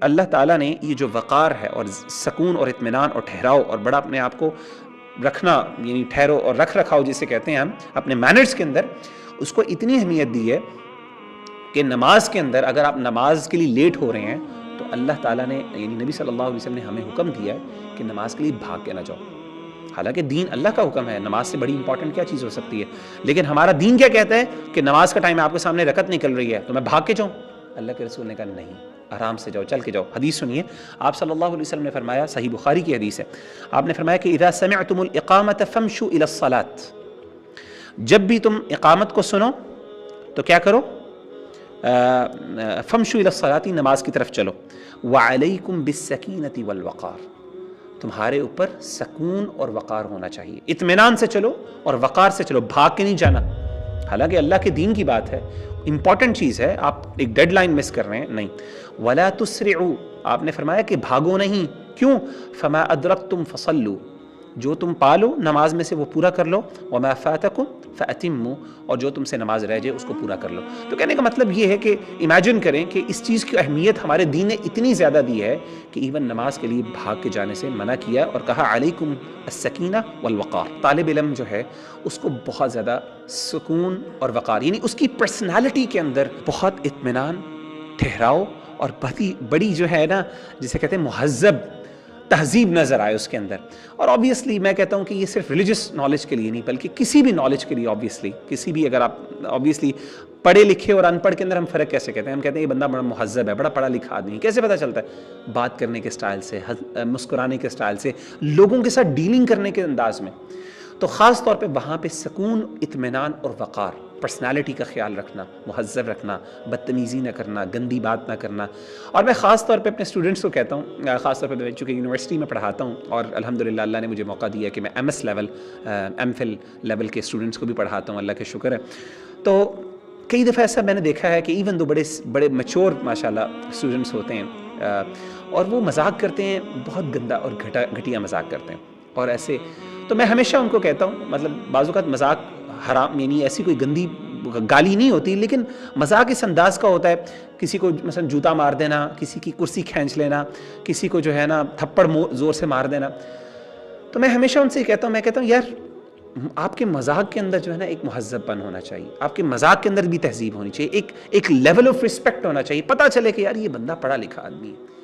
اللہ تعالیٰ نے یہ جو وقار ہے اور سکون اور اطمینان اور ٹھہراؤ اور بڑا اپنے آپ کو رکھنا، یعنی ٹھہرو اور رکھ رکھاؤ جسے کہتے ہیں ہم اپنے مینرز کے اندر، اس کو اتنی اہمیت دی ہے کہ نماز کے اندر اگر آپ نماز کے لیے لیٹ ہو رہے ہیں تو اللہ تعالیٰ نے، یعنی نبی صلی اللہ علیہ وسلم نے ہمیں حکم دیا ہے کہ نماز کے لیے بھاگ کے نہ جاؤ. حالانکہ دین اللہ کا حکم ہے، نماز سے بڑی امپورٹنٹ کیا چیز ہو سکتی ہے، لیکن ہمارا دین کیا کہتا ہے کہ نماز کا ٹائم آپ کے سامنے رکعت نکل رہی ہے تو میں بھاگ کے جاؤں. اللہ کے رسول نے کہا نہیں، آرام سے جاؤ، چل کے جاؤ. حدیث سنیے، آپ صلی اللہ علیہ وسلم نے فرمایا، صحیح بخاری کی حدیث ہے، آپ نے فرمایا کہ اذا سمعتم الاقامۃ فامشوا الی الصلاۃ، جب بھی تم اقامت کو سنو تو کیا کرو، فامشوا الی الصلاۃ، نماز کی طرف چلو. وعلیکم بالسکینۃ والوقار، تمہارے اوپر سکون اور وقار ہونا چاہیے، اطمینان سے چلو اور وقار سے چلو، بھاگ کے نہیں جانا. حالانکہ اللہ کے دین کی بات ہے، امپورٹنٹ چیز ہے، آپ ایک ڈیڈ لائن مس کر رہے ہیں، نہیں. ولا تسرعوا، آپ نے فرمایا کہ بھاگو نہیں. کیوں؟ فما ادرکتم فصلوا، جو تم پالو نماز میں سے وہ پورا کر لو. وما فاتکم فاتموا، اور جو تم سے نماز رہ جائے اس کو پورا کر لو. تو کہنے کا مطلب یہ ہے کہ امیجن کریں کہ اس چیز کی اہمیت ہمارے دین نے اتنی زیادہ دی ہے کہ ایون نماز کے لیے بھاگ کے جانے سے منع کیا اور کہا علیکم السکینہ والوقار. طالب علم جو ہے اس کو بہت زیادہ سکون اور وقار، یعنی اس کی پرسنالٹی کے اندر بہت اطمینان، ٹھہراؤ اور بڑی جو ہے نا جسے کہتے ہیں مہذب تہذیب نظر آئے اس کے اندر. اور آبویسلی میں کہتا ہوں کہ یہ صرف ریلیجس نالج کے لیے نہیں بلکہ کسی بھی نالج کے لیے، آبویسلی کسی بھی، اگر آپ آبویسلی پڑھے لکھے اور ان پڑھ کے اندر ہم فرق کیسے کہتے ہیں، ہم کہتے ہیں یہ بندہ بڑا مہذب ہے، بڑا پڑھا لکھا آدمی. کیسے پتہ چلتا ہے؟ بات کرنے کے سٹائل سے، مسکرانے کے سٹائل سے، لوگوں کے ساتھ ڈیلنگ کرنے کے انداز میں. تو خاص طور پہ وہاں پہ سکون، اطمینان اور وقار، پرسنالٹی کا خیال رکھنا، مہذب رکھنا، بدتمیزی نہ کرنا، گندی بات نہ کرنا. اور میں خاص طور پہ اپنے اسٹوڈنٹس کو کہتا ہوں، خاص طور پہ میں چونکہ یونیورسٹی میں پڑھاتا ہوں اور الحمدللہ اللہ نے مجھے موقع دیا کہ میں MS لیول، MPhil لیول کے اسٹوڈنٹس کو بھی پڑھاتا ہوں، اللہ کا شکر ہے. تو کئی دفعہ ایسا میں نے دیکھا ہے کہ ایون دو بڑے میچور ماشاءاللہ اسٹوڈنٹس ہوتے ہیں اور وہ مذاق کرتے ہیں، بہت گندا اور گھٹیا مذاق کرتے ہیں. اور ایسے تو میں ہمیشہ ان کو کہتا ہوں، مطلب بعض اوقات مذاق حرام، یعنی ایسی کوئی گندی گالی نہیں ہوتی، لیکن مذاق اس انداز کا ہوتا ہے، کسی کو مثلا جوتا مار دینا، کسی کی کرسی کھینچ لینا، کسی کو جو ہے نا تھپڑ زور سے مار دینا. تو میں ہمیشہ ان سے کہتا ہوں یار آپ کے مذاق کے اندر جو ہے نا ایک مہذب پن ہونا چاہیے، آپ کے مذاق کے اندر بھی تہذیب ہونی چاہیے، ایک لیول آف رسپیکٹ ہونا چاہیے. پتہ چلے کہ یار یہ بندہ پڑھا لکھا آدمی ہے،